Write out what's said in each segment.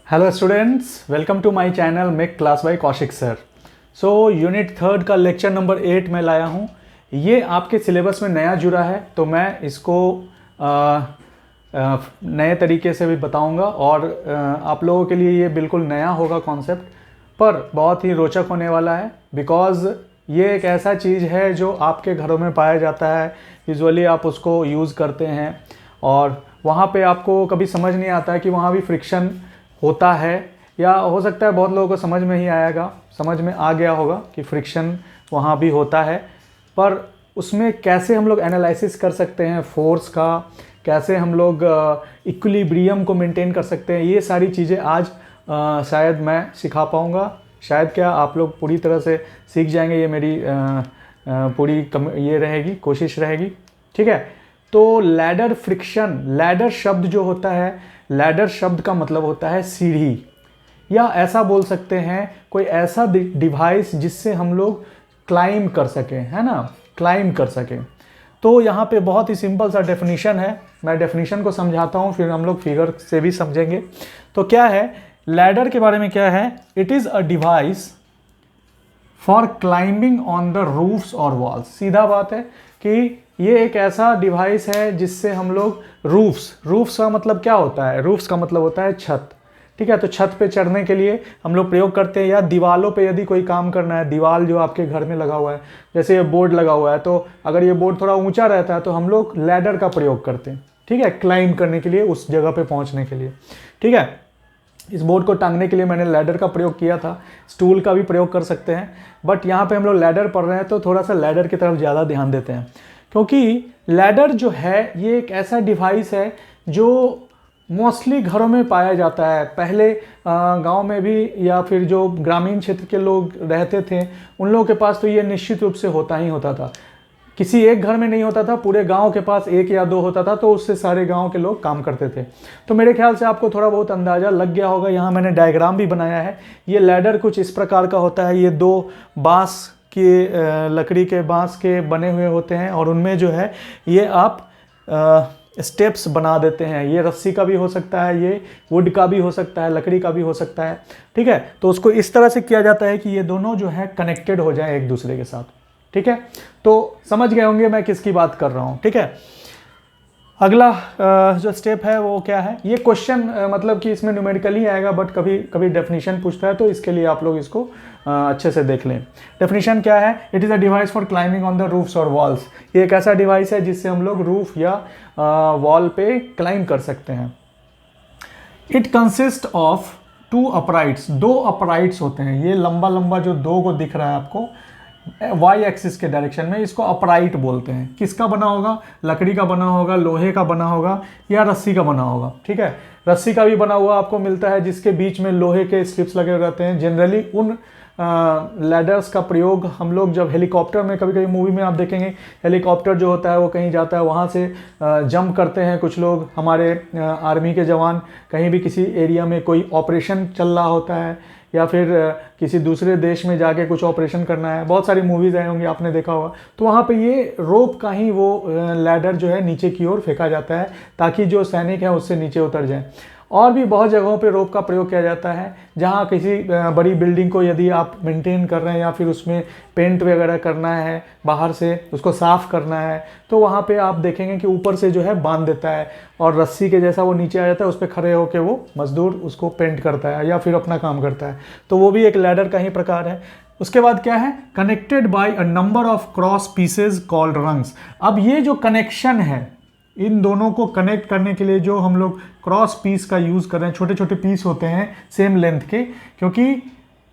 Hello students, welcome to my channel mech class by Kaushik sir. So unit 3 का lecture number 8 में लाया हूँ। ये आपके सिलेबस में नया जुड़ा है तो मैं इसको नए तरीके से भी बताऊंगा और आप लोगों के लिए ये बिल्कुल नया होगा कॉन्सेप्ट, पर बहुत ही रोचक होने वाला है। बिकॉज़ ये एक ऐसा चीज़ है जो आपके घरों में पाया जाता है, यूजुअली आप उसको यूज़ करते हैं और वहाँ पे आपको कभी समझ नहीं आता है कि वहाँ भी फ्रिक्शन होता है, या हो सकता है बहुत लोगों को समझ में ही आएगा, समझ में आ गया होगा कि फ्रिक्शन वहाँ भी होता है। पर उसमें कैसे हम लोग एनालिसिस कर सकते हैं फोर्स का, कैसे हम लोग इक्विलिब्रियम को मेंटेन कर सकते हैं, ये सारी चीज़ें आज शायद मैं सिखा पाऊँगा। शायद क्या, आप लोग पूरी तरह से सीख जाएंगे, ये मेरी पूरी ये रहेगी, कोशिश रहेगी। ठीक है, तो लैडर फ्रिक्शन, लैडर शब्द जो होता है, लैडर शब्द का मतलब होता है सीढ़ी, या ऐसा बोल सकते हैं कोई ऐसा डिवाइस जिससे हम लोग क्लाइंब कर सकें, है ना, क्लाइंब कर सकें। तो यहाँ पे बहुत ही सिंपल सा डेफिनेशन है, मैं डेफिनेशन को समझाता हूँ, फिर हम लोग फिगर से भी समझेंगे। तो क्या है लैडर के बारे में, क्या है, it is a device for climbing on the roofs और वॉल्स। सीधा बात है कि ये एक ऐसा डिवाइस है जिससे हम लोग रूफ्स का मतलब क्या होता है, रूफ्स का मतलब होता है छत। ठीक है, तो छत पे चढ़ने के लिए हम लोग प्रयोग करते हैं, या दीवालों पे यदि कोई काम करना है, दीवार जो आपके घर में लगा हुआ है, जैसे ये बोर्ड लगा हुआ है, तो अगर ये बोर्ड थोड़ा ऊंचा रहता है तो हम लोग लैडर का प्रयोग करते हैं। ठीक है, क्लाइंब करने के लिए, उस जगह पे पहुंचने के लिए। ठीक है, इस बोर्ड को टांगने के लिए मैंने लैडर का प्रयोग किया था, स्टूल का भी प्रयोग कर सकते हैं, बट यहाँ पे हम लोग लैडर पढ़ रहे हैं तो थोड़ा सा लैडर की तरफ ज़्यादा ध्यान देते हैं, क्योंकि लैडर जो है ये एक ऐसा डिवाइस है जो मोस्टली घरों में पाया जाता है। पहले गांव में भी, या फिर जो ग्रामीण क्षेत्र के लोग रहते थे उन लोगों के पास तो ये निश्चित रूप से होता ही होता था। किसी एक घर में नहीं होता था, पूरे गांव के पास एक या दो होता था, तो उससे सारे गांव के लोग काम करते थे। तो मेरे ख्याल से आपको थोड़ा बहुत अंदाज़ा लग गया होगा। यहाँ मैंने डायग्राम भी बनाया है। ये लैडर कुछ इस प्रकार का होता है। ये दो बांस के, लकड़ी के बांस के बने हुए होते हैं और उनमें जो है ये आप स्टेप्स बना देते हैं। ये रस्सी का भी हो सकता है, ये वुड का भी हो सकता है, लकड़ी का भी हो सकता है। ठीक है, तो उसको इस तरह से किया जाता है कि ये दोनों जो है कनेक्टेड हो जाए एक दूसरे के साथ। ठीक है, तो समझ गए होंगे मैं किसकी बात कर रहा हूँ। ठीक है, अगला जो स्टेप है वो क्या है, ये क्वेश्चन मतलब कि इसमें न्यूमेरिकली आएगा, बट कभी कभी डेफिनेशन पूछता है, तो इसके लिए आप लोग इसको अच्छे से देख लें। डेफिनेशन क्या है, it is a device for climbing on the roofs और वॉल्स। ये एक ऐसा डिवाइस है जिससे हम लोग रूफ या वॉल पे क्लाइंब कर सकते हैं। इट कंसिस्ट ऑफ टू अपराइट्स, दो अपराइट्स होते हैं। ये लंबा लंबा जो दो को दिख रहा है आपको वाई एक्सिस के डायरेक्शन में, इसको अपराइट बोलते हैं। किसका बना होगा, लकड़ी का बना होगा, लोहे का बना होगा, या रस्सी का बना होगा। ठीक है, रस्सी का भी बना हुआ आपको मिलता है जिसके बीच में लोहे के स्ट्रिप्स लगे रहते हैं। जनरली उन लैडर्स का प्रयोग हम लोग जब हेलीकॉप्टर में, कभी कभी मूवी में आप देखेंगे हेलीकॉप्टर जो होता है वो कहीं जाता है, वहाँ से जंप करते हैं कुछ लोग, हमारे आर्मी के जवान कहीं भी किसी एरिया में कोई ऑपरेशन चल रहा होता है, या फिर किसी दूसरे देश में जाके कुछ ऑपरेशन करना है। बहुत सारी मूवीज़ आई होंगी, आपने देखा होगा। तो वहाँ पे ये रोप का ही वो लैडर जो है नीचे की ओर फेंका जाता है ताकि जो सैनिक है उससे नीचे उतर जाए। और भी बहुत जगहों पे रोप का प्रयोग किया जाता है, जहाँ किसी बड़ी बिल्डिंग को यदि आप मेंटेन कर रहे हैं या फिर उसमें पेंट वगैरह करना है, बाहर से उसको साफ़ करना है, तो वहाँ पे आप देखेंगे कि ऊपर से जो है बांध देता है और रस्सी के जैसा वो नीचे आ जाता है, उस पर खड़े होकर वो मजदूर उसको पेंट करता है या फिर अपना काम करता है। तो वो भी एक लैडर का ही प्रकार है। उसके बाद क्या है, connected by a number of cross pieces called rungs. अब ये जो कनेक्शन है, इन दोनों को कनेक्ट करने के लिए जो हम लोग क्रॉस पीस का यूज़ कर रहे हैं, छोटे छोटे पीस होते हैं सेम लेंथ के, क्योंकि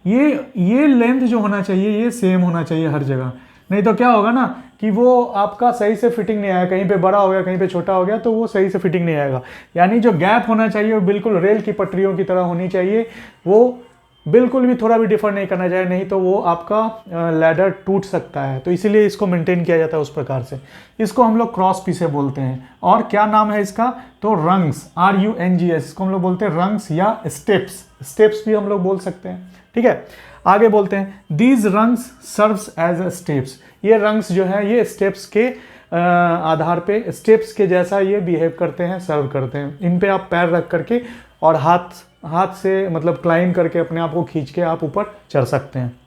ये लेंथ जो होना चाहिए ये सेम होना चाहिए हर जगह। नहीं तो क्या होगा ना कि वो आपका सही से फिटिंग नहीं आएगा, कहीं पे बड़ा हो गया कहीं पे छोटा हो गया, तो वो सही से फिटिंग नहीं आएगा। यानी जो गैप होना चाहिए वो बिल्कुल रेल की पटरियों की तरह होनी चाहिए, वो बिल्कुल भी थोड़ा भी डिफर नहीं करना चाहिए, नहीं तो वो आपका लैडर टूट सकता है। तो इसीलिए इसको मेंटेन किया जाता है उस प्रकार से। इसको हम लोग क्रॉस पीसे बोलते हैं। और क्या नाम है इसका, तो रंग्स, RUNGS, इसको हम लोग बोलते हैं रंग्स या स्टेप्स भी हम लोग बोल सकते हैं। ठीक है, आगे बोलते हैं, these rungs serves as a steps. ये रंग्स जो है ये स्टेप्स के आधार पे, स्टेप्स के जैसा ये बिहेव करते हैं, सर्व करते हैं। इन पे आप पैर रख करके और हाथ से मतलब क्लाइंब करके अपने आप को खींच के आप ऊपर चढ़ सकते हैं।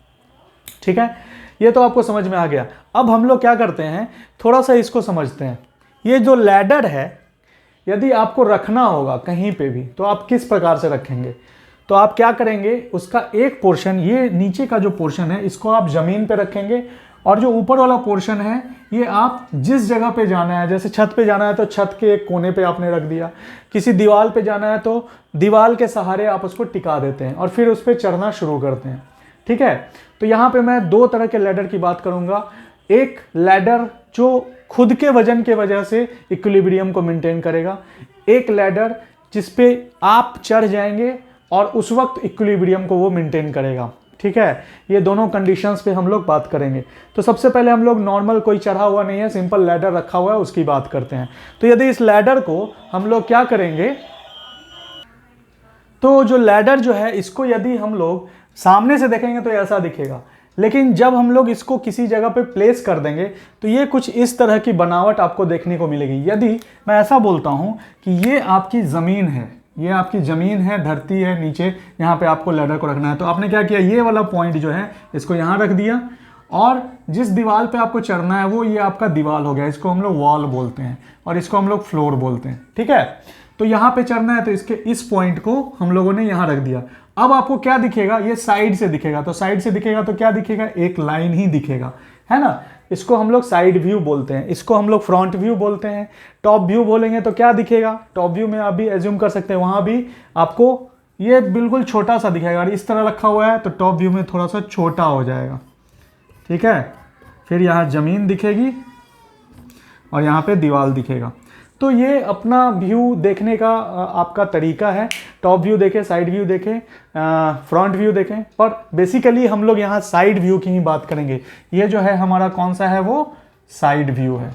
ठीक है, ये तो आपको समझ में आ गया। अब हम लोग क्या करते हैं, थोड़ा सा इसको समझते हैं। ये जो लैडर है, यदि आपको रखना होगा कहीं पे भी तो आप किस प्रकार से रखेंगे? तो आप क्या करेंगे, उसका एक पोर्शन, ये नीचे का जो पोर्शन है इसको आप ज़मीन पे रखेंगे, और जो ऊपर वाला पोर्शन है ये आप जिस जगह पे जाना है, जैसे छत पे जाना है तो छत के एक कोने पे आपने रख दिया, किसी दीवार पे जाना है तो दीवार के सहारे आप उसको टिका देते हैं और फिर उस पर चढ़ना शुरू करते हैं। ठीक है, तो यहाँ पे मैं दो तरह के लैडर की बात करूँगा। एक लैडर जो खुद के वजन के वजह से इक्विलिब्रियम को मेंटेन करेगा, एक लैडर जिस पे आप चढ़ जाएंगे और उस वक्त इक्विलिब्रियम को वो मेंटेन करेगा। ठीक है, ये दोनों कंडीशंस पे हम लोग बात करेंगे। तो सबसे पहले हम लोग नॉर्मल, कोई चढ़ा हुआ नहीं है, सिंपल लैडर रखा हुआ है, उसकी बात करते हैं। तो यदि इस लैडर को हम लोग क्या करेंगे, तो जो लैडर जो है इसको यदि हम लोग सामने से देखेंगे तो ऐसा दिखेगा, लेकिन जब हम लोग इसको किसी जगह पे प्लेस कर देंगे तो ये कुछ इस तरह की बनावट आपको देखने को मिलेगी। यदि मैं ऐसा बोलता हूँ कि ये आपकी ज़मीन है, ये आपकी ज़मीन है, धरती है नीचे, यहाँ पे आपको लैडर को रखना है, तो आपने क्या किया, ये वाला पॉइंट जो है इसको यहाँ रख दिया, और जिस दीवार पे आपको चढ़ना है वो ये आपका दीवार हो गया, इसको हम लोग वॉल बोलते हैं और इसको हम लोग फ्लोर बोलते हैं। ठीक है, तो यहाँ पे चढ़ना है तो इसके इस पॉइंट को हम लोगों ने यहाँ रख दिया। अब आपको क्या दिखेगा, ये साइड से दिखेगा, तो साइड से दिखेगा तो क्या दिखेगा, एक लाइन ही दिखेगा, है ना। इसको हम लोग साइड व्यू बोलते हैं, इसको हम लोग फ्रंट व्यू बोलते हैं। टॉप व्यू बोलेंगे तो क्या दिखेगा, टॉप व्यू में आप भी एज्यूम कर सकते हैं, वहां भी आपको ये बिल्कुल छोटा सा दिखेगा, और इस तरह रखा हुआ है तो टॉप व्यू में थोड़ा सा छोटा हो जाएगा। ठीक है, फिर यहाँ जमीन दिखेगी और यहाँ पे दीवार दिखेगा। तो ये अपना व्यू देखने का आपका तरीका है, टॉप व्यू देखें, साइड व्यू देखें, फ्रंट व्यू देखें, पर बेसिकली हम लोग यहाँ साइड व्यू की ही बात करेंगे। ये जो है हमारा कौन सा है, वो साइड व्यू है।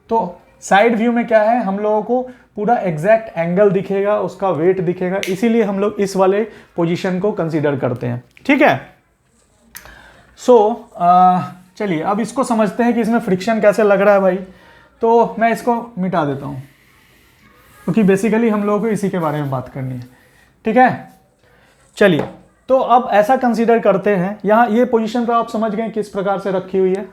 तो साइड व्यू में क्या है, हम लोगों को पूरा एग्जैक्ट एंगल दिखेगा, उसका वेट दिखेगा, इसीलिए हम लोग इस वाले पोजीशन को कंसीडर करते हैं। ठीक है, सो चलिए अब इसको समझते हैं कि इसमें फ्रिक्शन कैसे लग रहा है भाई। तो मैं इसको मिटा देता हूँ क्योंकि बेसिकली हम लोगों को इसी के बारे में बात करनी है। ठीक है, चलिए तो अब ऐसा कंसीडर करते हैं, यहाँ ये पोजीशन तो आप समझ गए किस प्रकार से रखी हुई है।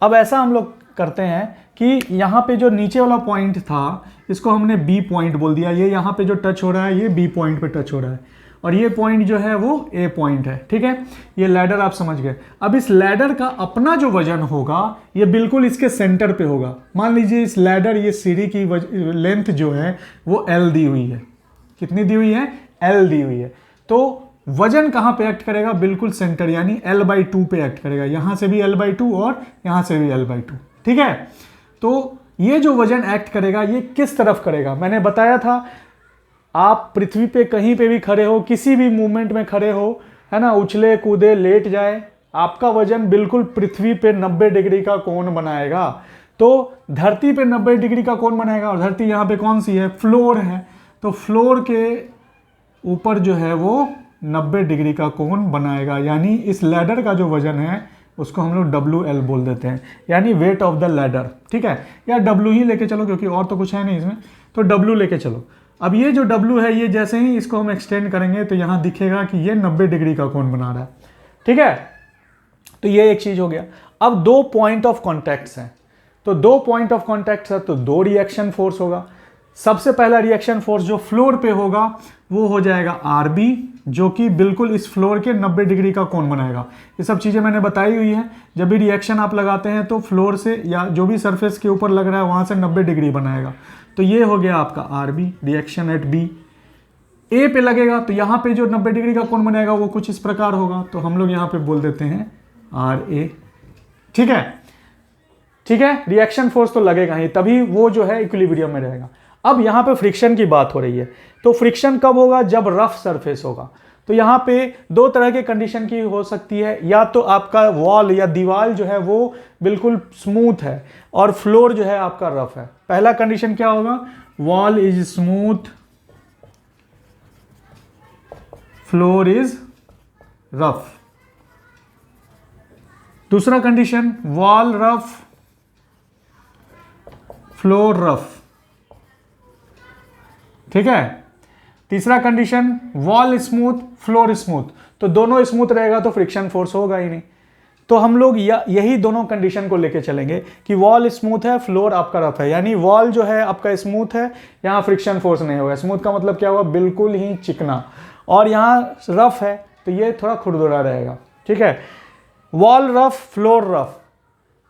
अब ऐसा हम लोग करते हैं कि यहाँ पे जो नीचे वाला पॉइंट था इसको हमने बी पॉइंट बोल दिया, ये यहाँ पे जो टच हो रहा है ये बी पॉइंट पे टच हो रहा है, और ये पॉइंट जो है वो ए पॉइंट है। ठीक है, ये लैडर आप समझ गए। अब इस लैडर का अपना जो वजन होगा ये बिल्कुल इसके सेंटर पे होगा। मान लीजिए इस लैडर, ये सीढ़ी की लेंथ जो है वो एल दी हुई है, कितनी दी हुई है, एल दी हुई है। तो वजन कहाँ पे एक्ट करेगा, बिल्कुल सेंटर, यानी L/2 पे एक्ट करेगा, यहां से भी L/2 और यहां से भी L/2। ठीक है, तो ये जो वजन एक्ट करेगा ये किस तरफ करेगा, मैंने बताया था, आप पृथ्वी पे कहीं पे भी खड़े हो, किसी भी मूवमेंट में खड़े हो, है ना, उछले कूदे लेट जाए, आपका वजन बिल्कुल पृथ्वी पे 90 डिग्री का कोण बनाएगा। तो धरती पे 90 डिग्री का कोण बनाएगा, और धरती यहाँ पे कौन सी है, फ्लोर है, तो फ्लोर के ऊपर जो है वो 90 डिग्री का कोण बनाएगा। यानी इस लैडर का जो वजन है उसको हम लोग WL बोल देते हैं, यानी वेट ऑफ द लैडर। ठीक है, या W ही लेके चलो क्योंकि और तो कुछ है नहीं इसमें, तो W लेके चलो। अब ये जो W है ये जैसे ही इसको हम एक्सटेंड करेंगे तो यहाँ दिखेगा कि ये 90 डिग्री का कोण बना रहा है। ठीक है, तो ये एक चीज हो गया। अब दो पॉइंट ऑफ कॉन्टैक्ट्स हैं, तो दो पॉइंट ऑफ कॉन्टैक्ट्स है तो दो रिएक्शन फोर्स होगा। सबसे पहला रिएक्शन फोर्स जो फ्लोर पे होगा वो हो जाएगा RB, जो कि बिल्कुल इस फ्लोर के 90 डिग्री का कोण बनाएगा। ये सब चीज़ें मैंने बताई हुई हैं, जब भी रिएक्शन आप लगाते हैं तो फ्लोर से या जो भी सरफेस के ऊपर लग रहा है वहाँ से 90 डिग्री बनाएगा। तो ये हो गया आपका RB, reaction at B। A पे लगेगा तो यहाँ पे जो 90 डिग्री का कोण बनेगा वो कुछ इस प्रकार होगा, तो हम लोग यहाँ पे बोल देते हैं RA। ठीक है, ठीक है, रिएक्शन फोर्स तो लगेगा ही, तभी वो जो है इक्विलिब्रियम में रहेगा। अब यहाँ पे फ्रिक्शन की बात हो रही है, तो फ्रिक्शन कब होगा, जब रफ सरफेस होगा। तो यहाँ पे दो तरह के कंडीशन की हो सकती है, या तो आपका वॉल या दीवार जो है वो बिल्कुल स्मूथ है और फ्लोर जो है आपका रफ है। पहला कंडीशन क्या होगा, wall is smooth, floor is rough. दूसरा condition, wall rough, floor rough. ठीक है, तीसरा condition wall smooth floor smooth, तो दोनों स्मूथ रहेगा तो फ्रिक्शन फोर्स होगा ही नहीं। तो हम लोग यही दोनों कंडीशन को लेके चलेंगे कि वॉल स्मूथ है फ्लोर आपका रफ है, यानी वॉल जो है आपका स्मूथ है, यहाँ फ्रिक्शन फोर्स नहीं होगा। स्मूथ का मतलब क्या हुआ, बिल्कुल ही चिकना, और यहाँ रफ है तो ये थोड़ा खुरदुरा रहेगा। ठीक है, वॉल रफ फ्लोर रफ,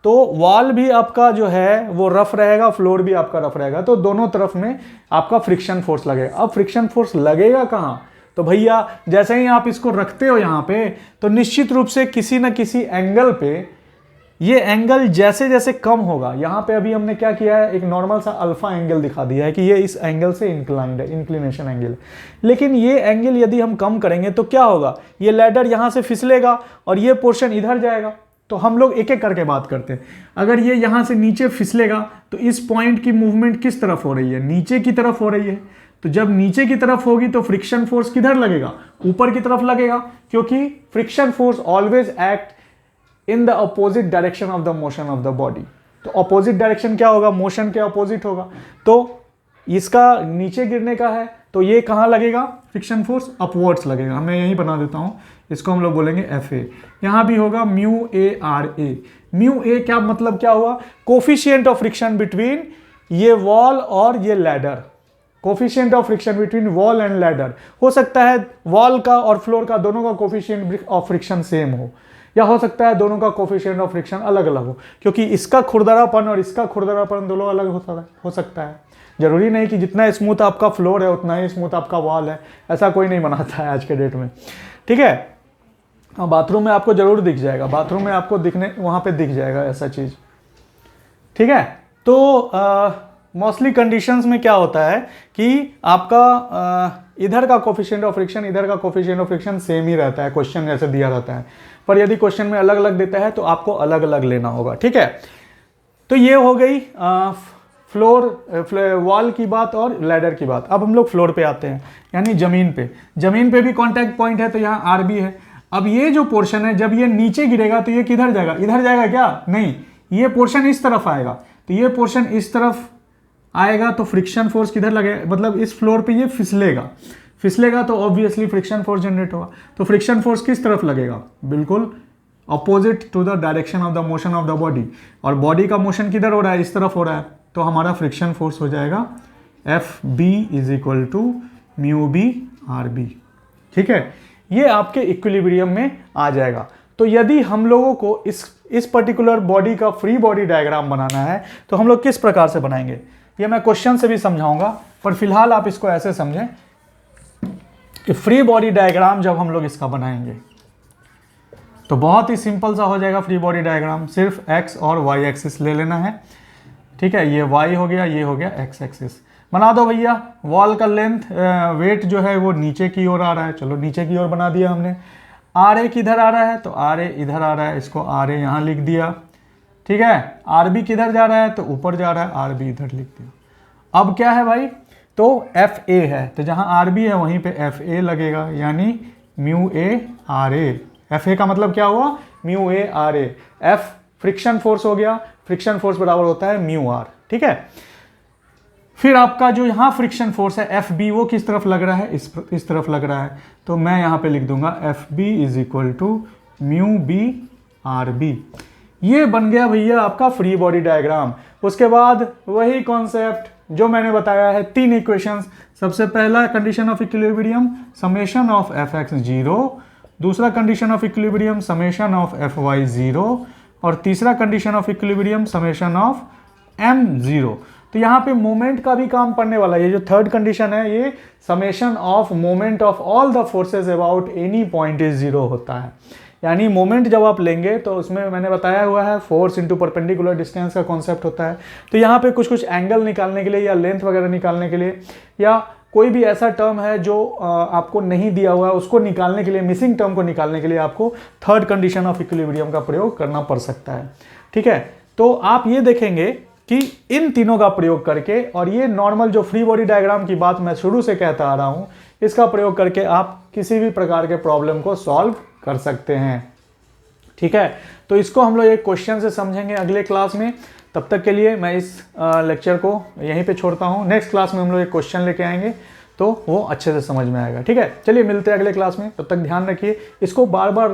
तो वॉल भी आपका जो है वो रफ रहेगा, फ्लोर भी आपका रफ रहेगा, तो दोनों तरफ में आपका फ्रिक्शन फोर्स लगेगा। अब फ्रिक्शन फोर्स लगेगा कहाँ, तो भैया जैसे ही आप इसको रखते हो यहाँ पे, तो निश्चित रूप से किसी न किसी एंगल पे ये एंगल जैसे जैसे कम होगा, यहाँ पे अभी हमने क्या किया है, एक नॉर्मल सा अल्फा एंगल दिखा दिया है कि ये इस एंगल से इंक्लाइंड है, इंक्लिनेशन एंगल। लेकिन ये एंगल यदि हम कम करेंगे तो क्या होगा, ये लैडर यहाँ से फिसलेगा और ये पोर्शन इधर जाएगा। तो हम लोग एक एक करके बात करते हैं। अगर ये यहाँ से नीचे फिसलेगा तो इस पॉइंट की मूवमेंट किस तरफ हो रही है, नीचे की तरफ हो रही है। तो जब नीचे की तरफ होगी तो फ्रिक्शन फोर्स किधर लगेगा, ऊपर की तरफ लगेगा, क्योंकि friction force always act in the opposite direction of the motion of the body. तो अपोजिट डायरेक्शन क्या होगा, मोशन के अपोजिट होगा। तो इसका नीचे गिरने का है तो ये कहाँ लगेगा, फ्रिक्शन फोर्स अपवर्ड्स लगेगा। मैं यही बना देता हूँ, इसको हम लोग बोलेंगे एफ ए। यहाँ भी होगा mu A R A. Mu A क्या मतलब क्या हुआ, कोफिशिएंट ऑफ फ्रिक्शन बिटवीन ये वॉल और ये ladder. Coefficient of friction between wall and ladder, हो सकता है वॉल का और फ्लोर का दोनों का कोफिशिएंट ऑफ फ्रिक्शन सेम हो, या हो सकता है दोनों का कोफिशिएंट ऑफ फ्रिक्शन अलग अलग हो, क्योंकि इसका खुरदरापन और इसका खुरदरापन दोनों अलग हो सकता है। जरूरी नहीं कि जितना स्मूथ आपका फ्लोर है उतना ही स्मूथ आपका वॉल है, ऐसा कोई नहीं बनाता है आज के डेट में। ठीक है, हाँ बाथरूम में आपको जरूर दिख जाएगा, बाथरूम में आपको दिखने वहाँ पे दिख जाएगा ऐसा चीज़। ठीक है, तो मोस्टली कंडीशंस में क्या होता है कि आपका इधर का कोफिशिएंट ऑफ फ्रिक्शन, इधर का कोफिशिएंट ऑफ फ्रिक्शन सेम ही रहता है, क्वेश्चन जैसे दिया रहता है। पर यदि क्वेश्चन में अलग अलग देता है तो आपको अलग अलग लेना होगा। ठीक है, तो ये हो गई फ्लोर वॉल की बात और लैडर की बात। अब हम लोग फ्लोर पे आते हैं, यानी जमीन पे। जमीन पे भी कांटेक्ट पॉइंट है तो यहाँ आर बी है। अब ये जो पोर्शन है जब ये नीचे गिरेगा तो ये किधर जाएगा, इधर जाएगा क्या, नहीं, ये पोर्शन इस तरफ आएगा। तो ये पोर्शन इस तरफ आएगा तो फ्रिक्शन फोर्स किधर लगेगा, मतलब इस फ्लोर पे ये फिसलेगा तो ऑब्वियसली फ्रिक्शन फोर्स जनरेट होगा। तो फ्रिक्शन फोर्स किस तरफ लगेगा, बिल्कुल opposite to the direction of the motion of the body. और बॉडी का मोशन किधर हो रहा है, इस तरफ हो रहा है, तो हमारा फ्रिक्शन फोर्स हो जाएगा F B is equal to mu B R B. ठीक है, ये आपके इक्विलिब्रियम में आ जाएगा। तो यदि हम लोगों को इस पर्टिकुलर बॉडी का फ्री बॉडी डायग्राम बनाना है तो हम लोग किस प्रकार से बनाएंगे, ये मैं क्वेश्चन से भी समझाऊंगा, पर फिलहाल आप इसको ऐसे समझें कि फ्री बॉडी डायग्राम जब हम लोग इसका बनाएंगे तो बहुत ही सिंपल सा हो जाएगा। फ्री बॉडी डायग्राम सिर्फ एक्स और वाई एक्सिस ले लेना है। ठीक है, ये वाई हो गया, ये हो गया एक्स एक्सिस। बना दो भैया। वॉल का लेंथ वेट जो है वो नीचे की ओर आ रहा है, चलो नीचे की ओर बना दिया हमने। आर ए किधर आ रहा है, तो आर ए इधर आ रहा है, इसको आर ए यहाँ लिख दिया। ठीक है, आर बी किधर जा रहा है, तो ऊपर जा रहा है, आर बी इधर लिख दिया। अब क्या है भाई, तो एफ ए है, तो जहाँ आर बी है वहीं पे एफ ए लगेगा, यानी mu A R A. F A का मतलब क्या हुआ, mu A R A. F friction force हो गया, फ्रिक्शन फोर्स बराबर होता है म्यू आर। ठीक है, फिर आपका जो यहाँ फ्रिक्शन फोर्स है एफ बी, वो किस तरफ लग रहा है, इस तरफ लग रहा है, तो मैं यहाँ पे लिख दूंगा F B is equal to mu B R B. ये बन गया भैया आपका फ्री बॉडी डायग्राम। उसके बाद वही कॉन्सेप्ट जो मैंने बताया है, 3 इक्वेशंस। सबसे पहला condition of equilibrium summation of F X 0, दूसरा condition of equilibrium summation of F Y 0, और तीसरा condition of equilibrium summation of M 0। तो यहाँ पे मोमेंट का भी काम पड़ने वाला है। ये जो थर्ड कंडीशन है ये summation of moment of all the forces about any point is 0 होता है। यानी मोमेंट जब आप लेंगे तो उसमें मैंने बताया हुआ है फोर्स इनटू परपेंडिकुलर डिस्टेंस का कॉन्सेप्ट होता है। तो यहाँ पे कुछ कुछ एंगल निकालने के लिए या लेंथ वगैरह निकालने के लिए, या कोई भी ऐसा टर्म है जो आपको नहीं दिया हुआ है उसको निकालने के लिए, मिसिंग टर्म को निकालने के लिए आपको थर्ड कंडीशन ऑफ इक्विलिब्रियम का प्रयोग करना पड़ सकता है। ठीक है, तो आप ये देखेंगे कि इन तीनों का प्रयोग करके, और ये नॉर्मल जो फ्री बॉडी डायग्राम की बात मैं शुरू से कहता आ रहा हूं, इसका प्रयोग करके आप किसी भी प्रकार के प्रॉब्लम को सॉल्व कर सकते हैं। ठीक है, तो इसको हम लोग एक क्वेश्चन से समझेंगे अगले क्लास में। तब तक के लिए मैं इस लेक्चर को यहीं पे छोड़ता हूं। नेक्स्ट क्लास में हम लोग एक क्वेश्चन लेके आएंगे। तो वो अच्छे से समझ में आएगा। ठीक है, चलिए मिलते हैं अगले क्लास में, तब तक ध्यान रखिए। इसको बार बार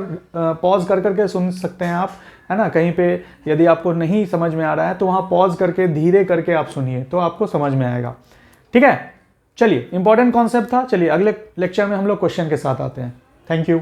पॉज कर करके सुन सकते हैं आप, है ना। कहीं पे यदि आपको नहीं समझ में आ रहा है तो वहाँ पॉज करके धीरे करके आप सुनिए, तो आपको समझ में आएगा। ठीक है, चलिए इंपॉर्टेंट कॉन्सेप्ट था। चलिए अगले लेक्चर में हम लोग क्वेश्चन के साथ आते हैं। Thank you.